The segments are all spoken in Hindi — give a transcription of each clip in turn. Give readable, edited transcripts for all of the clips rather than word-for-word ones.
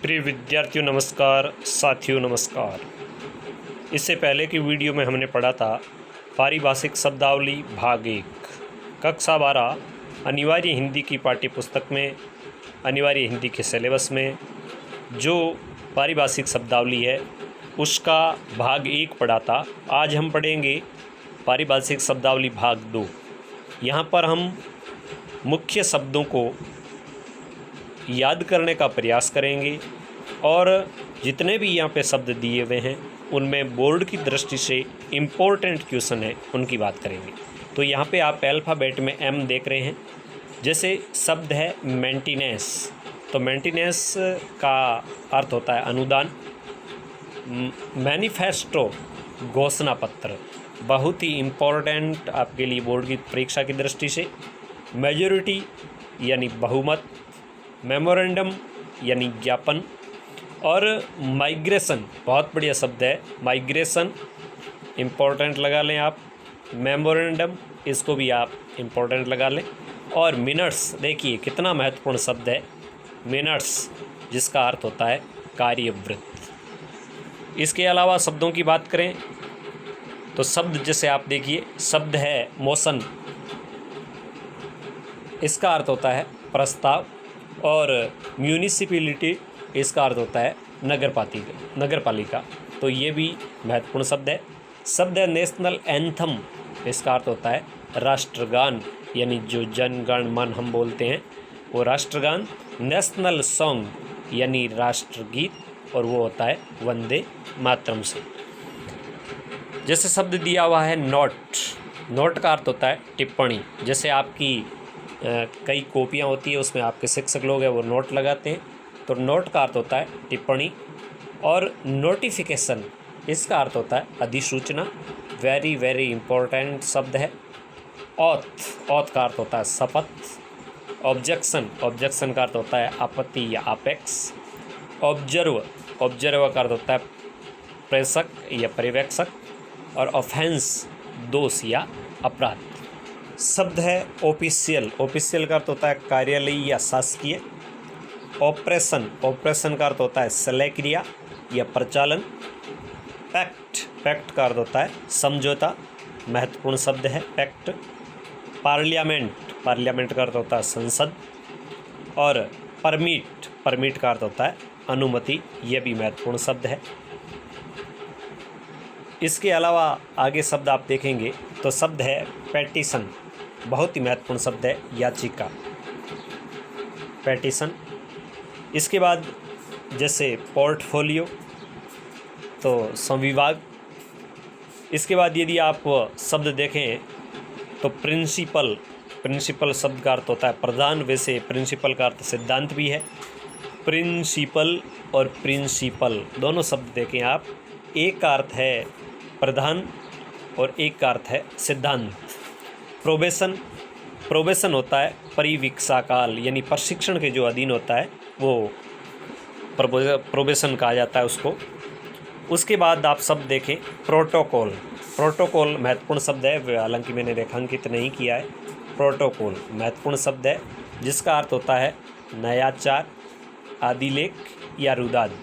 प्रिय विद्यार्थियों नमस्कार, साथियों नमस्कार। इससे पहले की वीडियो में हमने पढ़ा था पारिभाषिक शब्दावली भाग 1 कक्षा 12 अनिवार्य हिंदी की पाठ्य पुस्तक में अनिवार्य हिंदी के सिलेबस में जो पारिभाषिक शब्दावली है उसका भाग 1 पढ़ा था। आज हम पढ़ेंगे पारिभाषिक शब्दावली भाग 2। यहाँ पर हम मुख्य शब्दों को याद करने का प्रयास करेंगे और जितने भी यहाँ पे शब्द दिए हुए हैं उनमें बोर्ड की दृष्टि से इम्पोर्टेंट क्वेश्चन है उनकी बात करेंगे। तो यहाँ पे आप अल्फ़ाबेट में एम देख रहे हैं। जैसे शब्द है मेंटेनेंस, तो मेंटेनेंस का अर्थ होता है अनुदान। मैनिफेस्टो घोषणा पत्र, बहुत ही इम्पोर्टेंट आपके लिए बोर्ड की परीक्षा की दृष्टि से। मेजॉरिटी यानी बहुमत, मेमोरेंडम यानी ज्ञापन, और माइग्रेशन बहुत बढ़िया शब्द है। माइग्रेशन इम्पोर्टेंट लगा लें आप, मेमोरेंडम इसको भी आप इम्पोर्टेंट लगा लें। और मिनट्स, देखिए कितना महत्वपूर्ण शब्द है मिनट्स, जिसका अर्थ होता है कार्यवृत्त। इसके अलावा शब्दों की बात करें तो शब्द जैसे आप देखिए, शब्द है मोशन, इसका अर्थ होता है प्रस्ताव। और म्यूनिसिपैलिटी इसका अर्थ होता है नगरपालिका। तो ये भी महत्वपूर्ण शब्द है। शब्द है नेशनल एंथम, इसका अर्थ होता है राष्ट्रगान, यानी जो जन गण मन हम बोलते हैं वो राष्ट्रगान। नेशनल सॉन्ग यानी राष्ट्रगीत, और वो होता है वंदे मातरम से। जैसे शब्द दिया हुआ है नोट, नोट का अर्थ होता है टिप्पणी। जैसे आपकी कई कॉपियाँ होती है, उसमें आपके शिक्षक लोग हैं वो नोट लगाते हैं, तो नोट का अर्थ होता है टिप्पणी। और नोटिफिकेशन, इसका अर्थ होता है अधिसूचना। वेरी वेरी इम्पोर्टेंट शब्द है। ऑथ, ऑथ का अर्थ होता है शपथ। ऑब्जेक्शन, ऑब्जेक्शन का अर्थ होता है आपत्ति या अपेक्स। ऑब्जर्व, ऑब्जर्व का अर्थ होता है प्रेषक या पर्यवेक्षक। और ऑफेंस, दोष या अपराध। शब्द है ऑफिशियल, ऑफिशियल का अर्थ होता है कार्यालयीय या शासकीय। ऑपरेशन, ऑपरेशन का अर्थ होता है शल्य क्रिया या प्रचालन। पैक्ट, पैक्ट का अर्थ होता है समझौता, महत्वपूर्ण शब्द है पैक्ट। पार्लियामेंट, पार्लियामेंट का अर्थ होता है संसद। और परमिट, परमिट का अर्थ होता है अनुमति, यह भी महत्वपूर्ण शब्द है। इसके अलावा आगे शब्द आप देखेंगे तो शब्द है पेटिशन, बहुत ही महत्वपूर्ण शब्द है याचिका, पेटिशन। इसके बाद जैसे पोर्टफोलियो, तो संविभाग। इसके बाद यदि आप शब्द देखें तो प्रिंसिपल, प्रिंसिपल शब्द का अर्थ होता है प्रधान। वैसे प्रिंसिपल का अर्थ सिद्धांत भी है। प्रिंसिपल और प्रिंसिपल दोनों शब्द देखें आप, एक का अर्थ है प्रधान और एक का अर्थ है सिद्धांत। प्रोबेशन, प्रोबेशन होता है परिवीक्षा काल, यानी प्रशिक्षण के जो अधीन होता है वो प्रोबेशन कहा जाता है उसको। उसके बाद आप शब्द देखें प्रोटोकॉल, प्रोटोकॉल महत्वपूर्ण शब्द है, हालांकि मैंने रेखांकित नहीं किया है। प्रोटोकॉल महत्वपूर्ण शब्द है जिसका अर्थ होता है नयाचार, आदिलेख या रुदाद।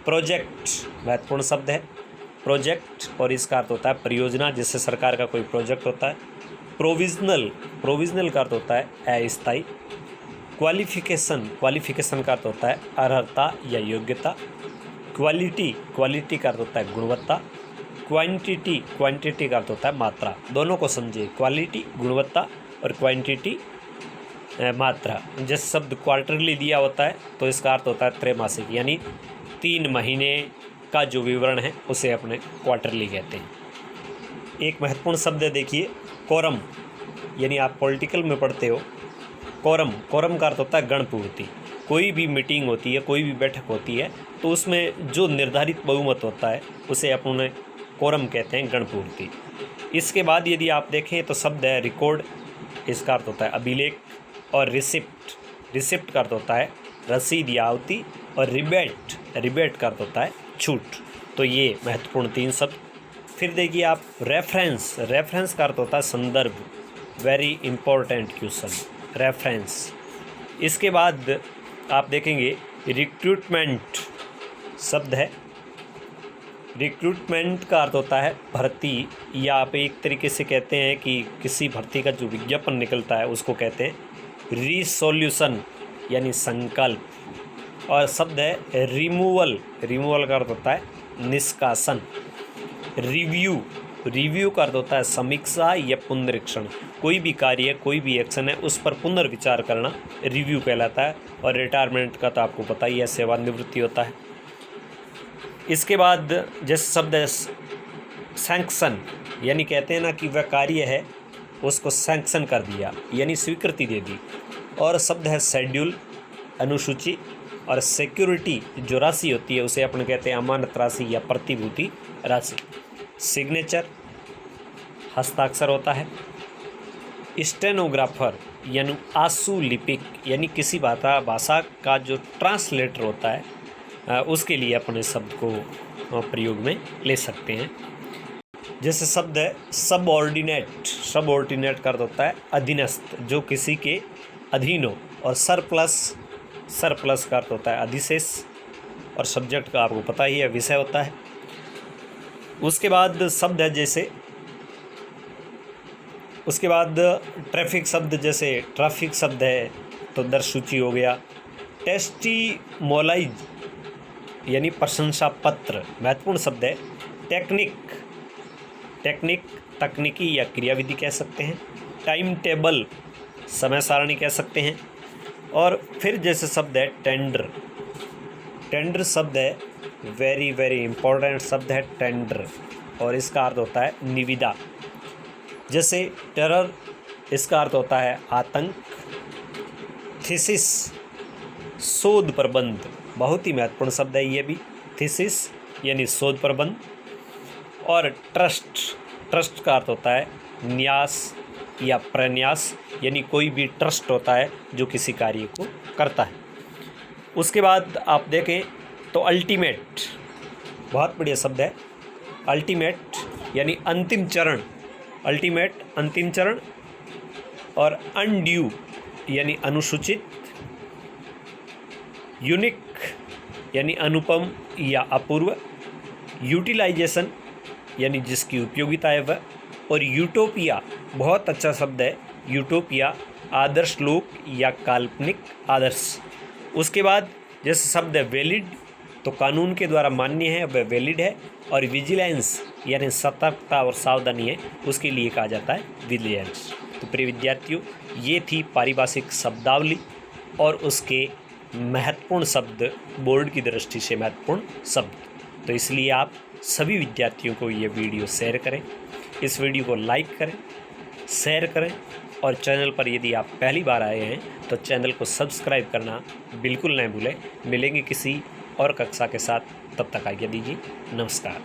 प्रोजेक्ट महत्वपूर्ण शब्द है, प्रोजेक्ट, और इसका अर्थ होता है परियोजना, जिससे सरकार का कोई प्रोजेक्ट होता है। प्रोविजनल, प्रोविजनल का अर्थ होता है अस्थायी। क्वालिफिकेशन, क्वालिफिकेशन का अर्थ होता है अर्हता या योग्यता। क्वालिटी, क्वालिटी का अर्थ होता है गुणवत्ता। क्वांटिटी, क्वांटिटी का अर्थ होता है मात्रा। दोनों को समझिए, क्वालिटी गुणवत्ता और क्वांटिटी मात्रा। जिस शब्द क्वार्टरली दिया होता है तो इसका अर्थ होता है त्रैमासिक, यानी 3 महीने का जो विवरण है उसे अपने क्वार्टरली कहते हैं। एक महत्वपूर्ण शब्द है देखिए कोरम, यानी आप पॉलिटिकल में पढ़ते हो। कोरम, कोरम का अर्थ होता है गणपूर्ति। कोई भी मीटिंग होती है, कोई भी बैठक होती है, तो उसमें जो निर्धारित बहुमत होता है उसे अपने कोरम कहते हैं, गणपूर्ति। इसके बाद यदि आप देखें तो शब्द है रिकॉर्ड, इसका अर्थ होता है अभिलेख। और रिसिप्ट, रिसिप्ट का अर्थ होता है रसीद या आवती। और रिबेट, रिबेट का अर्थ होता है छूट। तो ये महत्वपूर्ण 3 शब्द। फिर देखिए आप रेफरेंस, रेफरेंस का अर्थ होता है संदर्भ, वेरी इम्पोर्टेंट क्वेश्चन, रेफरेंस। इसके बाद आप देखेंगे रिक्रूटमेंट शब्द है। रिक्रूटमेंट का अर्थ होता है भर्ती, या आप एक तरीके से कहते हैं कि किसी भर्ती का जो विज्ञापन निकलता है उसको कहते हैं रिसोल्यूशन यानी संकल्प। और शब्द है रिमूवल। रिमूवल का अर्थ होता है निष्कासन। रिव्यू, रिव्यू का अर्थ होता है समीक्षा या पुनरीक्षण। कोई भी कार्य, कोई भी एक्शन है उस पर पुनर्विचार करना रिव्यू कहलाता है। और रिटायरमेंट का तो आपको पता ही है, सेवानिवृत्ति होता है। इसके बाद जैसे शब्द है सैंक्शन, यानी कहते हैं ना कि वह कार्य है उसको सैंक्शन कर दिया यानी स्वीकृति दे दी। और शब्द है शेड्यूल, अनुसूची। और सिक्योरिटी जो राशि होती है उसे अपन कहते हैं अमानत राशि या प्रतिभूति राशि। सिग्नेचर हस्ताक्षर होता है। स्टेनोग्राफर यानी आशुलिपिक, यानी किसी भाषा का जो ट्रांसलेटर होता है उसके लिए अपन इस शब्द को प्रयोग में ले सकते हैं। जैसे शब्द है सबऑर्डिनेट। सबऑर्डिनेट का अर्थ होता है अधीनस्थ, जो किसी के अधीन हो। और सरप्लस, सरप्लस का अर्थ होता है अधिशेष। और सब्जेक्ट का आपको पता ही है, विषय होता है। उसके बाद शब्द है जैसे, उसके बाद ट्रैफिक शब्द, जैसे ट्रैफिक शब्द है तो दर सूची हो गया। टेस्टिमोलाइज यानी प्रशंसा पत्र, महत्वपूर्ण शब्द है। टेक्निक, टेक्निक तकनीकी या क्रियाविधि कह सकते हैं। टाइम टेबल समय सारणी कह सकते हैं। और फिर जैसे शब्द है टेंडर। टेंडर शब्द है वेरी वेरी इंपॉर्टेंट शब्द है टेंडर, और इसका अर्थ होता है निविदा। जैसे टेरर, इसका अर्थ होता है आतंक। थीसिस शोध प्रबंध, बहुत ही महत्वपूर्ण शब्द है ये भी। थीसिस यानी शोध प्रबंध। और ट्रस्ट, ट्रस्ट का अर्थ होता है न्यास या प्रन्यास, यानी कोई भी ट्रस्ट होता है जो किसी कार्य को करता है। उसके बाद आप देखें तो अल्टीमेट, बहुत बढ़िया शब्द है। अल्टीमेट यानी अंतिम चरण, अल्टीमेट अंतिम चरण। और अनड्यू यानी अनुसूचित। यूनिक यानी अनुपम या अपूर्व। यूटिलाइजेशन यानी जिसकी उपयोगिता है वह। और यूटोपिया बहुत अच्छा शब्द है। यूटोपिया आदर्श लोक या काल्पनिक आदर्श। उसके बाद जैसे शब्द है वैलिड, तो कानून के द्वारा मान्य है वह वैलिड है। और विजिलेंस यानी सतर्कता और सावधानी है, उसके लिए कहा जाता है विजिलेंस। तो प्रिय विद्यार्थियों, ये थी पारिभाषिक शब्दावली और उसके महत्वपूर्ण शब्द, बोर्ड की दृष्टि से महत्वपूर्ण शब्द। तो इसलिए आप सभी विद्यार्थियों को ये वीडियो शेयर करें, इस वीडियो को लाइक करें, शेयर करें। और चैनल पर यदि आप पहली बार आए हैं तो चैनल को सब्सक्राइब करना बिल्कुल नहीं भूलें। मिलेंगे किसी और कक्षा के साथ, तब तक आज्ञा दीजिए। नमस्कार।